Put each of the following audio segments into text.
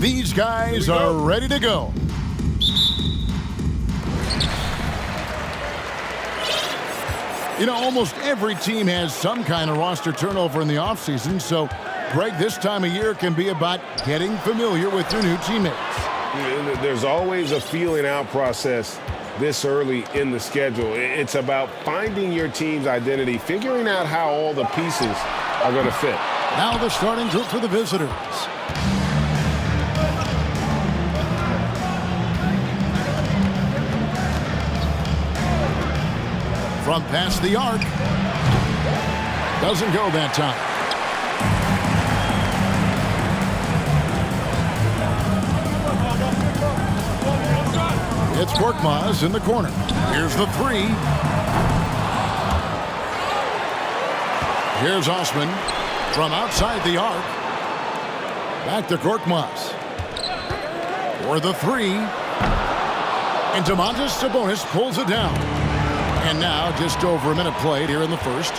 These guys are ready to go. You know, almost every team has some kind of roster turnover in the offseason, so, Greg, this time of year can be about getting familiar with your new teammates. There's always a feeling out process this early in the schedule. It's about finding your team's identity, figuring out how all the pieces are going to fit. Now the starting group for the visitors. From past the arc. Doesn't go that time. It's Korkmaz in the corner. Here's the three. Here's Osman from outside the arc. Back to Korkmaz. For the three. And Domantas Sabonis pulls it down. And now just over a minute played here in the first.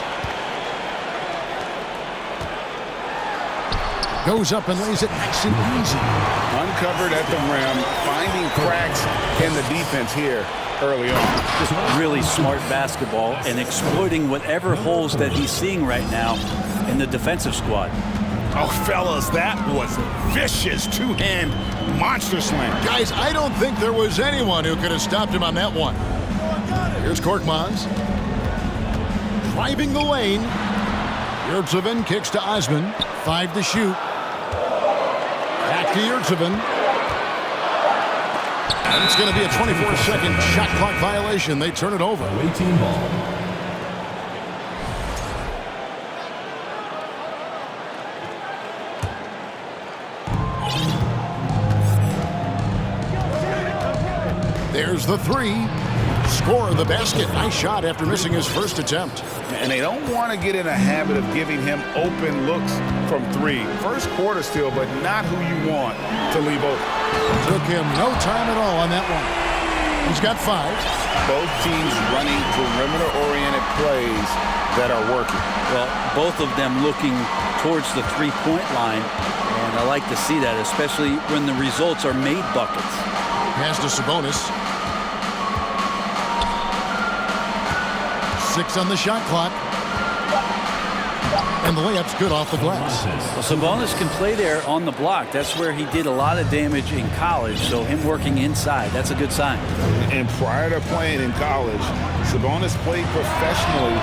Goes up and lays it nice and easy. Uncovered at the rim, finding cracks in the defense here early on. Just really smart basketball and exploiting whatever holes that he's seeing right now in the defensive squad. Oh, fellas, that was a vicious two-hand monster slam. Guys, I don't think there was anyone who could have stopped him on that one. Here's Korkmaz. Driving the lane. Yurtseven kicks to Osman. 5 to shoot. Back to Yurtseven. And it's going to be a 24-second shot clock violation. They turn it over. Team ball. There's the three. Score the basket. Nice shot after missing his first attempt. And they don't want to get in a habit of giving him open looks from three. First quarter still, but not who you want to leave open. Took him no time at all on that one. He's got 5. Both teams running perimeter-oriented plays that are working. Well, both of them looking towards the three-point line, and I like to see that, especially when the results are made buckets. Pass to Sabonis. 6 on the shot clock. And the layup's good off the glass. Well, Sabonis can play there on the block. That's where he did a lot of damage in college, so him working inside, that's a good sign. And prior to playing in college, Sabonis played professionally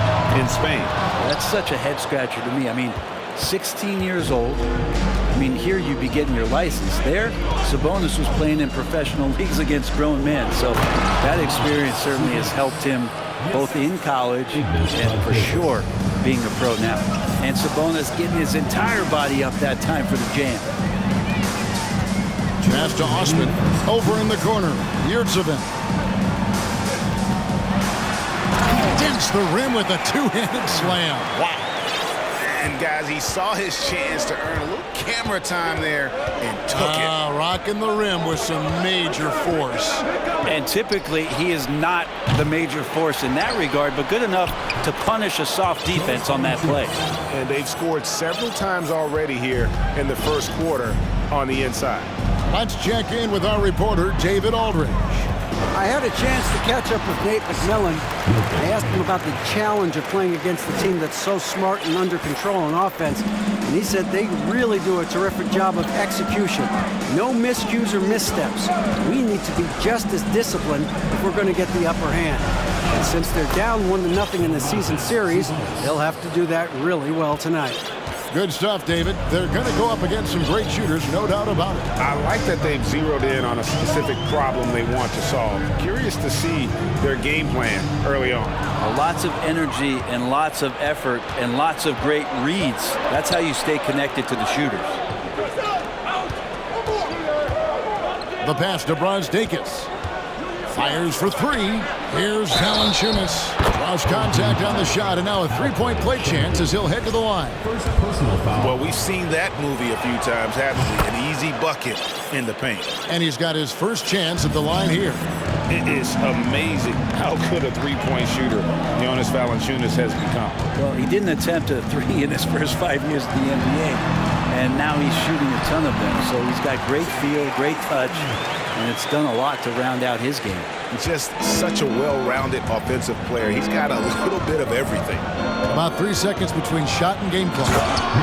in Spain. That's such a head-scratcher to me. I mean, 16 years old. I mean, here you'd be getting your license. There, Sabonis was playing in professional leagues against grown men, so that experience certainly has helped him both in college and for sure being a pro now. And Sabonis getting his entire body up that time for the jam. Pass to Osman. Over in the corner. Yurtseven. Dents the rim with a two-handed slam. Wow. And guys, he saw his chance to earn a little camera time there and took it. Rocking the rim with some major force. And typically, he is not the major force in that regard, but good enough to punish a soft defense on that play. And they've scored several times already here in the first quarter on the inside. Let's check in with our reporter, David Aldridge. I had a chance to catch up with Nate McMillan. I asked him about the challenge of playing against a team that's so smart and under control on offense. And he said they really do a terrific job of execution. No miscues or missteps. We need to be just as disciplined if we're going to get the upper hand. And since they're down 1-0 in the season series, they'll have to do that really well tonight. Good stuff, David. They're going to go up against some great shooters, no doubt about it. I like that they've zeroed in on a specific problem they want to solve. Curious to see their game plan early on. Lots of energy and lots of effort and lots of great reads. That's how you stay connected to the shooters. The pass to Brazdeikis. Fires for 3. Here's Valanciunas. Draws contact on the shot, and now a three-point play chance as he'll head to the line. Well, we've seen that movie a few times, haven't we? An easy bucket in the paint. And he's got his first chance at the line here. It is amazing how good a three-point shooter Jonas Valanciunas has become. Well, he didn't attempt a 3 in his first 5 years of the NBA. and now he's shooting a ton of them. So he's got great feel, great touch, and it's done a lot to round out his game. He's just such a well-rounded offensive player. He's got a little bit of everything. About 3 seconds between shot and game clock.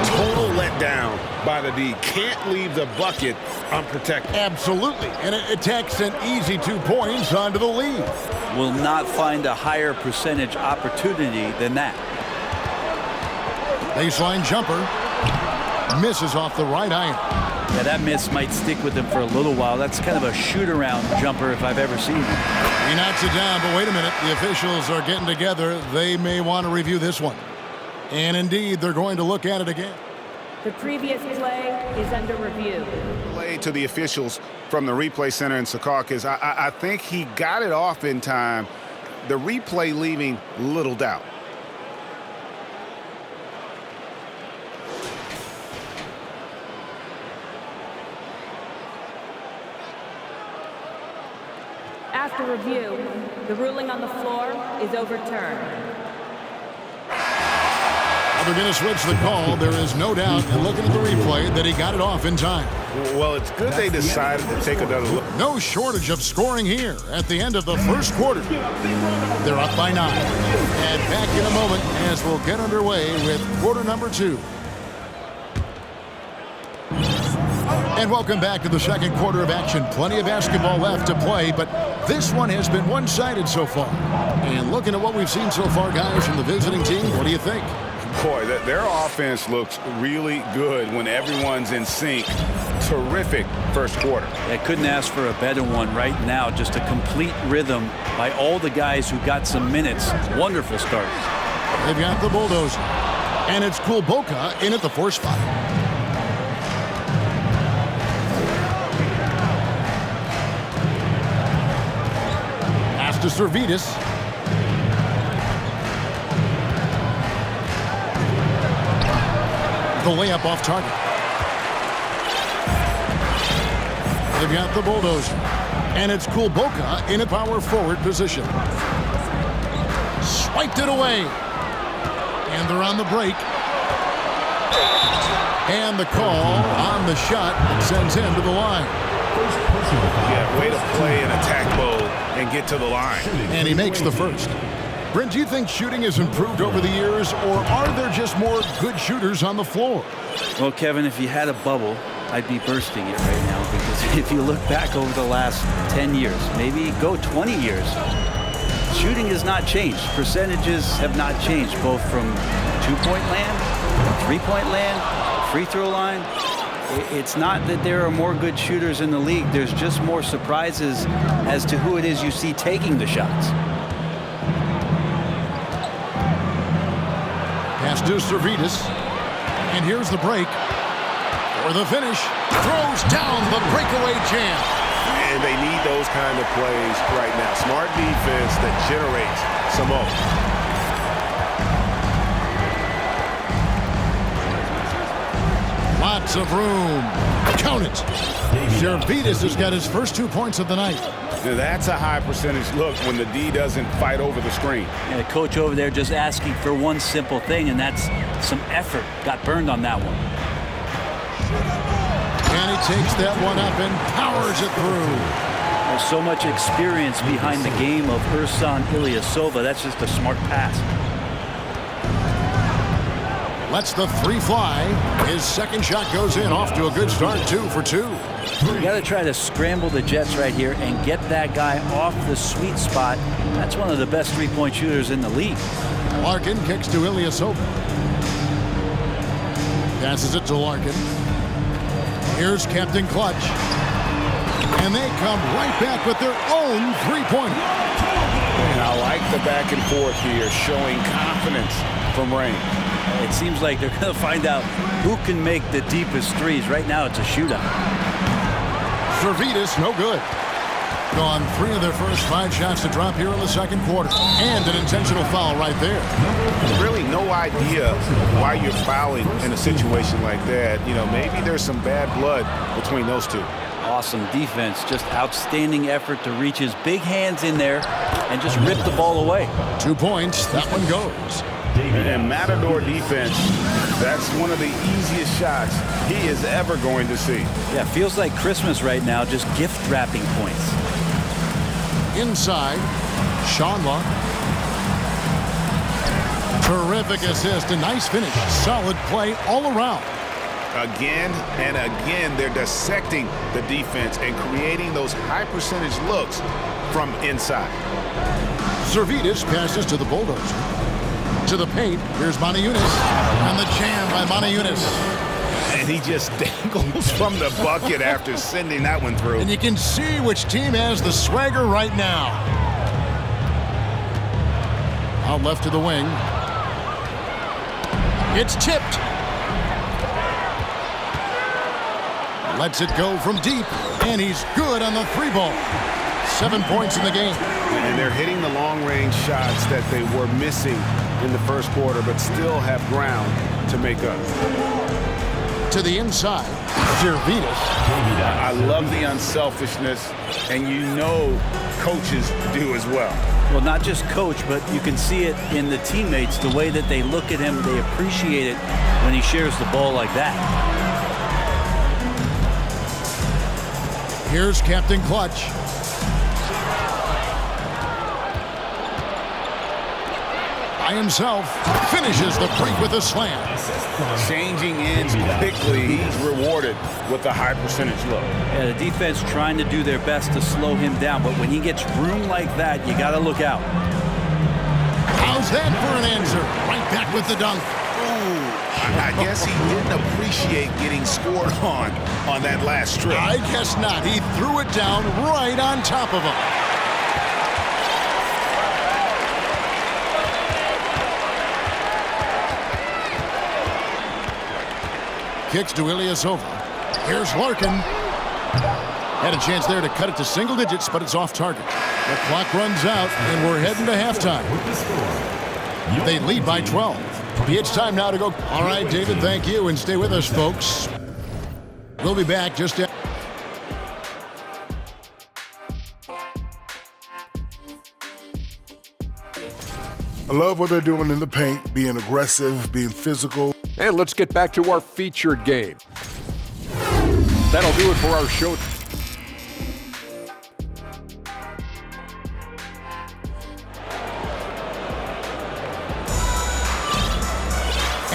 Total letdown by the D. Can't leave the bucket unprotected. Absolutely. And it takes an easy 2 points onto the lead. Will not find a higher percentage opportunity than that. Baseline jumper. Misses off the right iron. Yeah, that miss might stick with him for a little while. That's kind of a shoot-around jumper if I've ever seen it. He knocks it down, but wait a minute. The officials are getting together. They may want to review this one. And indeed, they're going to look at it again. The previous play is under review. Play to the officials from the replay center in Secaucus. I think he got it off in time. The replay leaving little doubt. After review, the ruling on the floor is overturned. They're going to switch the call. There is no doubt, in looking at the replay, that he got it off in time. Well, it's good they decided to take another look. No shortage of scoring here at the end of the first quarter. They're up by 9. And back in a moment as we'll get underway with quarter number 2. And welcome back to the second quarter of action. Plenty of basketball left to play, but this one has been one-sided so far. And looking at what we've seen so far, guys, from the visiting team, what do you think? Boy, their offense looks really good when everyone's in sync. Terrific first quarter. I couldn't ask for a better one right now. Just a complete rhythm by all the guys who got some minutes. Wonderful start. They've got the bulldozer. And it's Kulboka in at the 4 spot. Pass to Servetus. The layup off target. They've got the bulldozer. And it's Kulboka in a power forward position. Swiped it away. And they're on the break. And the call on the shot that sends him to the line. Yeah, way to play in attack mode and get to the line. And he makes the first. Brent, do you think shooting has improved over the years, or are there just more good shooters on the floor? Well, Kevin, if you had a bubble, I'd be bursting it right now, because if you look back over the last 10 years, maybe go 20 years, shooting has not changed. Percentages have not changed, both from two-point land, three-point land, free throw line. It's not that there are more good shooters in the league. There's just more surprises as to who it is you see taking the shots. Pass to Servetus. And here's the break. For the finish. Throws down the breakaway jam. And they need those kind of plays right now. Smart defense that generates some more. Lots of room. Count it. Servetus has got his first 2 points of the night. Now, that's a high percentage look when the D doesn't fight over the screen. And the coach over there just asking for one simple thing, and that's some effort. Got burned on that one. And he takes that one up and powers it through. There's so much experience behind the game of Ersan Ilyasova. That's just a smart pass. Lets the 3 fly. His second shot goes in. Off to a good start. 2 for 2. You got to try to scramble the Jets right here and get that guy off the sweet spot. That's one of the best three-point shooters in the league. Larkin kicks to Ilyasova. Passes it to Larkin. Here's Captain Clutch. And they come right back with their own three-pointer. And I like the back and forth here, showing confidence from Rain. It seems like they're going to find out who can make the deepest threes. Right now, it's a shootout. Servetus, no good. Gone 3 of their first 5 shots to drop here in the second quarter. And an intentional foul right there. Really no idea why you're fouling in a situation like that. You know, maybe there's some bad blood between those two. Awesome defense. Just outstanding effort to reach his big hands in there and just rip the ball away. 2 points. That one goes. And Matador defense, that's one of the easiest shots he is ever going to see. Yeah, feels like Christmas right now, just gift wrapping points. Inside, Seanla. Terrific assist, a nice finish. Solid play all around. Again and again, they're dissecting the defense and creating those high-percentage looks from inside. Servidis passes to the Bulldozer. To the paint, here's Manajunas. And the jam by Manajunas. And he just dangles from the bucket after sending that one through. And you can see which team has the swagger right now. Out left to the wing. It's tipped. Lets it go from deep. And he's good on the 3-ball. 7 points in the game. And they're hitting the long-range shots that they were missing in the first quarter, but still have ground to make up. To the inside, Servidis. I love the unselfishness, and you know coaches do as well. Well, not just coach, but you can see it in the teammates, the way that they look at him. They appreciate it when he shares the ball like that. Here's Captain Clutch. By himself, finishes the break with a slam. Changing ends quickly, he's rewarded with a high percentage look. Yeah, the defense trying to do their best to slow him down, but when he gets room like that, you got to look out. How's that for an answer? Right back with the dunk. I guess he didn't appreciate getting scored on that last trip. I guess not. He threw it down right on top of him. Kicks to Ilyasova. Here's Larkin. Had a chance there to cut it to single digits, but it's off target. The clock runs out, and we're heading to halftime. They lead by 12. It's time now to go. All right, David, thank you, and stay with us, folks. We'll be back just after. I love what they're doing in the paint, being aggressive, being physical. And let's get back to our featured game. That'll do it for our show.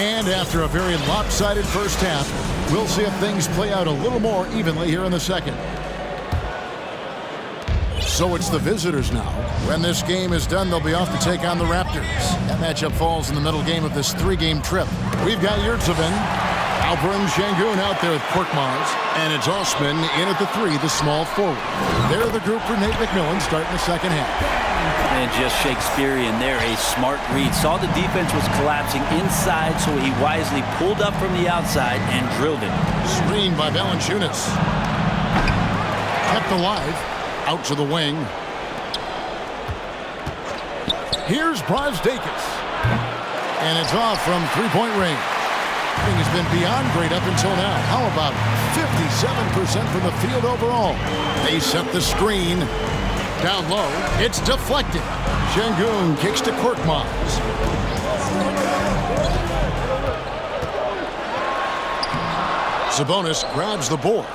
And after a very lopsided first half, we'll see if things play out a little more evenly here in the second. So it's the visitors now. When this game is done, they'll be off to take on the Raptors. That matchup falls in the middle game of this 3-game trip. We've got Yurtsevin, Alperin Şengün out there with Korkmaz, and it's Osman in at the 3, the small forward. They're the group for Nate McMillan starting the second half. And just Shakespearean there, a smart read. Saw the defense was collapsing inside, so he wisely pulled up from the outside and drilled it. Screened by Valanciunas. Kept alive. Out to the wing. Here's Brasdeikis. And it's off from three-point range. Thing has been beyond great up until now. How about 57% from the field overall? They set the screen. Down low. It's deflected. Şengün kicks to Korkmaz. Sabonis grabs the board.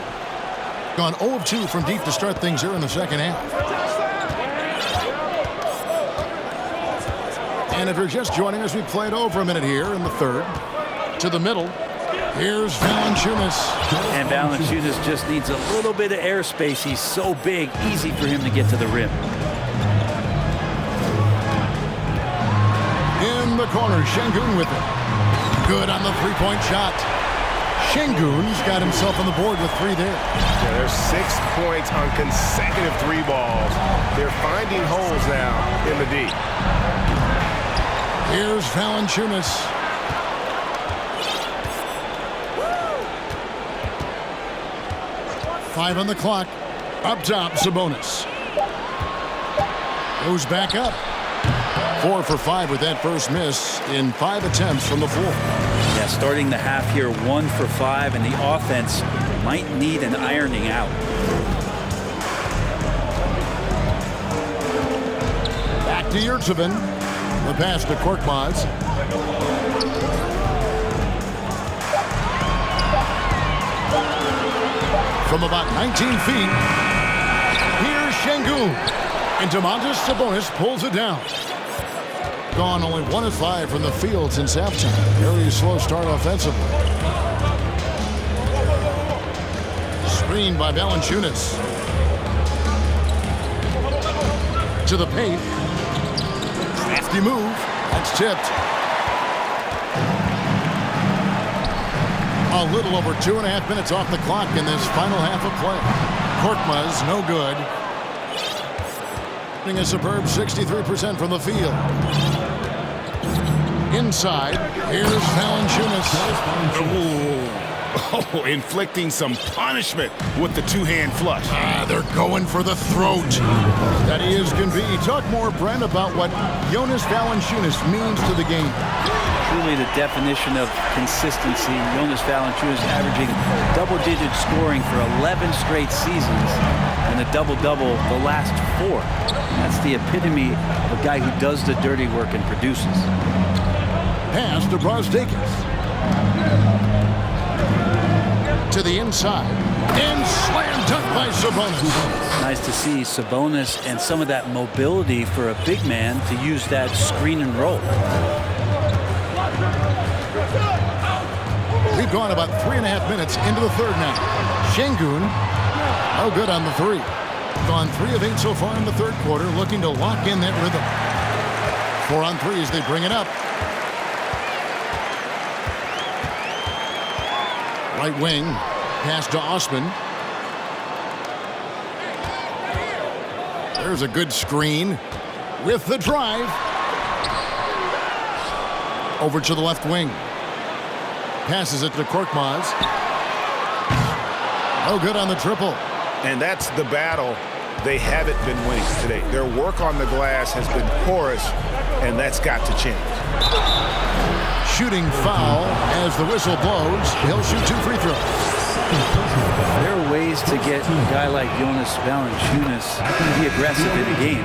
Gone 0 of 2 from deep to start things here in the second half. And if you're just joining us, we played over a minute here in the third. To the middle. Here's Valanciunas. And Valanciunas just needs a little bit of airspace. He's so big, easy for him to get to the rim. In the corner, Şengün with it. Good on the three-point shot. Şengün's got himself on the board with 3 there. Yeah, there's 6 points on consecutive 3 balls. They're finding holes now in the D. Here's Valanciunas. Five on the clock. Up top, Sabonis. Goes back up. 4 for 5 with that first miss in 5 attempts from the floor. Yeah, starting the half here, 1 for 5, and the offense might need an ironing out. Back to Yurtsevin. The pass to Korkmaz. From about 19 feet, here's Şengün. And Domantas Sabonis pulls it down. Gone only 1 of 5 from the field since halftime. Very slow start offensively. Screened by Valanciunas. To the paint. Crafty move. That's tipped. A little over 2.5 minutes off the clock in this final half of play. Korkmaz, no good. A superb 63% from the field. Inside, here's Valanciunas. Oh, inflicting some punishment with the two-hand flush. They're going for the throat. Steady as can be. Talk more, Brent, about what Jonas Valanciunas means to the game. Truly the definition of consistency. Jonas Valanciunas averaging double-digit scoring for 11 straight seasons and a double-double the last 4. That's the epitome of a guy who does the dirty work and produces. Pass to Brazdeikis. To the inside. And slam dunk by Sabonis. Nice to see Sabonis and some of that mobility for a big man to use that screen and roll. We've gone about 3.5 minutes into the third now. Şengün, no good on the 3. Gone 3 of 8 so far in the third quarter, looking to lock in that rhythm. 4 on 3 as they bring it up. Right wing, pass to Osman. There's a good screen with the drive. Over to the left wing. Passes it to Korkmaz. No good on the triple. And that's the battle they haven't been winning today. Their work on the glass has been porous, and that's got to change. Shooting foul as the whistle blows. He'll shoot 2 free throws. There are ways to get a guy like Jonas Valanciunas to be aggressive in the game.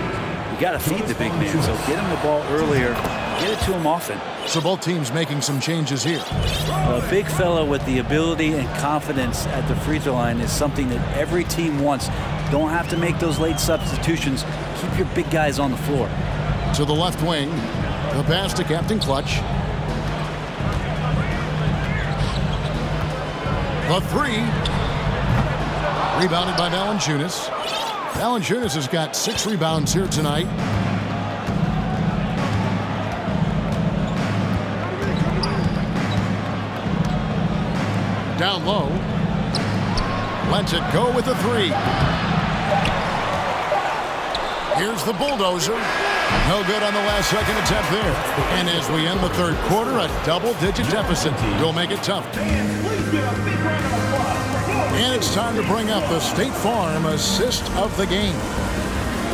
You got to feed the big man, so get him the ball earlier, get it to him often. So both teams making some changes here. A big fella with the ability and confidence at the free throw line is something that every team wants. Don't have to make those late substitutions. Keep your big guys on the floor. To the left wing, the pass to Captain Clutch. The 3. Rebounded by Valanciunas. Valanciunas has got 6 rebounds here tonight. Down low. Lets it go with the 3. Here's the bulldozer. No good on the last second attempt there. And as we end the third quarter, a double-digit deficit will make it tough. And it's time to bring up the State Farm assist of the game.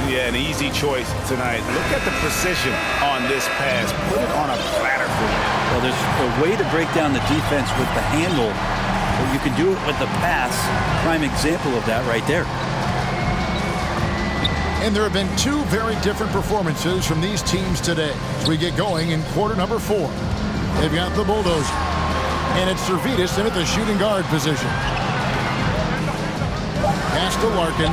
Yeah, an easy choice tonight. Look at the precision on this pass. Put it on a platter for him. Well, there's a way to break down the defense with the handle. But you can do it with the pass. Prime example of that right there. And there have been 2 very different performances from these teams today as we get going in quarter number 4. They've got the bulldozer. And it's Servidis in at the shooting guard position. Pass to Larkin.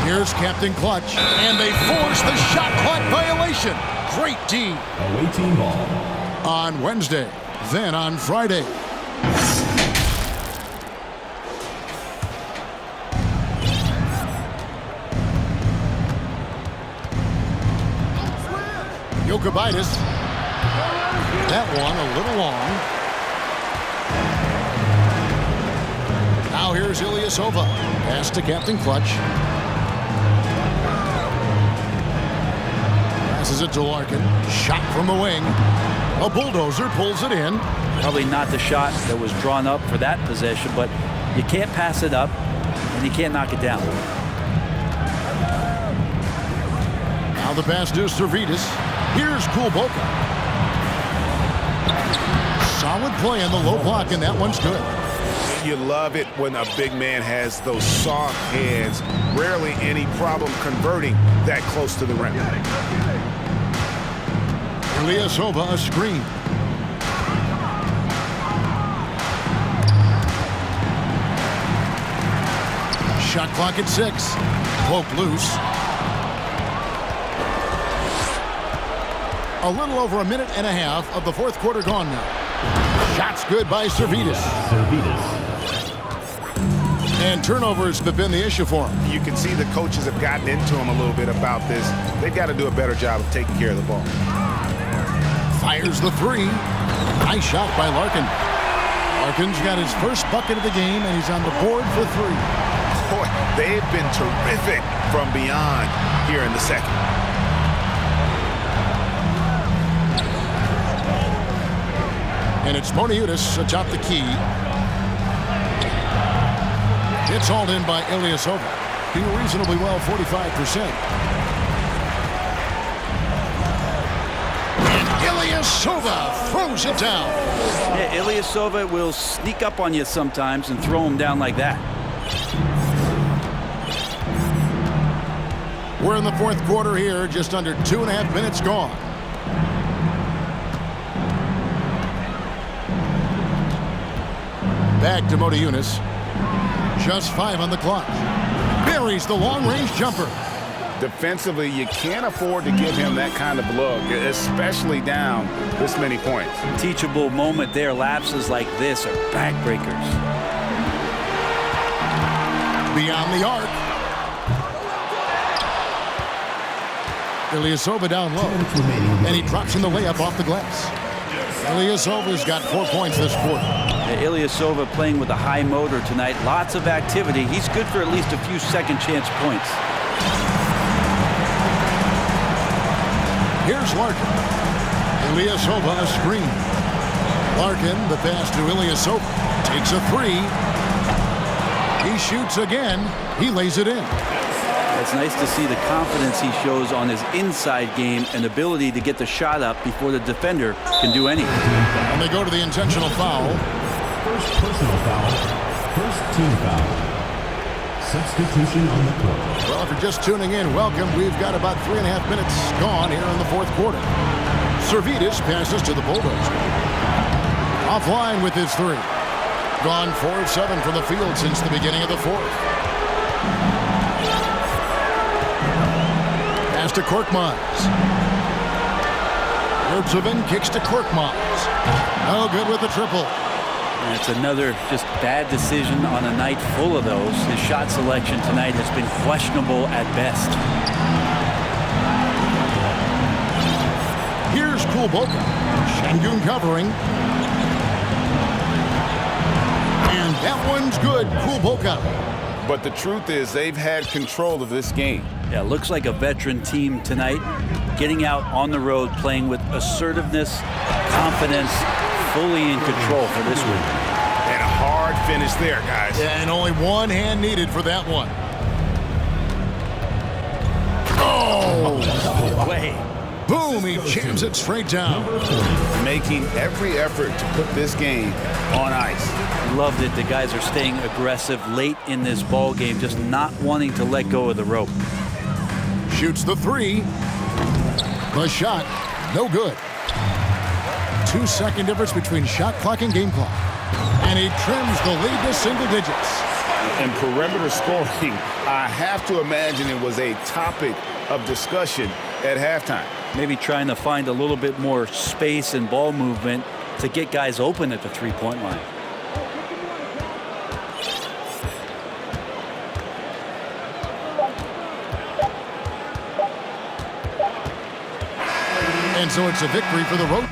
Here's Captain Clutch. And they force the shot clock violation. Great D. Away team ball. On Wednesday, then on Friday. Jokubaitis. That one a little long. Now here's Ilyasova. Pass to Captain Clutch. Passes it to Larkin. Shot from the wing. A bulldozer pulls it in. Probably not the shot that was drawn up for that possession, but you can't pass it up and you can't knock it down. Now the pass to Servidis. Here's Kulboka. Solid play on the low block, and that one's good. You love it when a big man has those soft hands. Rarely any problem converting that close to the rim. Ilyasova a screen. Shot clock at 6. Poke loose. A little over a minute and a half of the fourth quarter gone now. Shots good by Servidis. And turnovers have been the issue for him. You can see the coaches have gotten into him a little bit about this. They've got to do a better job of taking care of the ball. Fires the 3. Nice shot by Larkin. Larkin's got his first bucket of the game, and he's on the board for 3. Boy, they've been terrific from beyond here in the second. And it's Moniutis atop the key. It's hauled in by Ilyasova. Doing reasonably well, 45%. And Ilyasova throws it down. Yeah, Ilyasova will sneak up on you sometimes and throw him down like that. We're in the fourth quarter here, just under 2.5 minutes gone. Back to Moniutis. Just 5 on the clock. Buries the long-range jumper. Defensively, you can't afford to give him that kind of look, especially down this many points. Teachable moment there. Lapses like this are backbreakers. Beyond the arc. Ilyasova down low. And he drops in the layup off the glass. Ilyasova's got 4 points this quarter. Ilyasova playing with a high motor tonight. Lots of activity. He's good for at least a few second chance points. Here's Larkin. Ilyasova a screen. Larkin, the pass to Ilyasova. Takes a 3. He shoots again. He lays it in. It's nice to see the confidence he shows on his inside game and ability to get the shot up before the defender can do anything. And they go to the intentional foul. First personal foul. First team foul. Substitution on the court. Well, if you're just tuning in, welcome. We've got about 3.5 minutes gone here in the fourth quarter. Servidis passes to the Bulldozer. Offline with his 3. Gone 4 of 7 from the field since the beginning of the fourth. Pass to Korkmaz. Herzovin kicks to Korkmaz. No good with the triple. And it's another just bad decision on a night full of those. His shot selection tonight has been questionable at best. Here's Kulboka. Şengün covering. And that one's good. Kulboka. But the truth is they've had control of this game. Yeah, looks like a veteran team tonight. Getting out on the road, playing with assertiveness, confidence, fully in control for this one. And a hard finish there, guys. Yeah, and only one hand needed for that one. Oh! Way. Boom, he jams it straight down. Making every effort to put this game on ice. Loved it. The guys are staying aggressive late in this ball game, just not wanting to let go of the rope. Shoots the 3. The shot, no good. 2-second difference between shot clock and game clock. And he trims the lead to single digits. And perimeter scoring, I have to imagine it was a topic of discussion at halftime. Maybe trying to find a little bit more space and ball movement to get guys open at the three-point line. And so it's a victory for the road.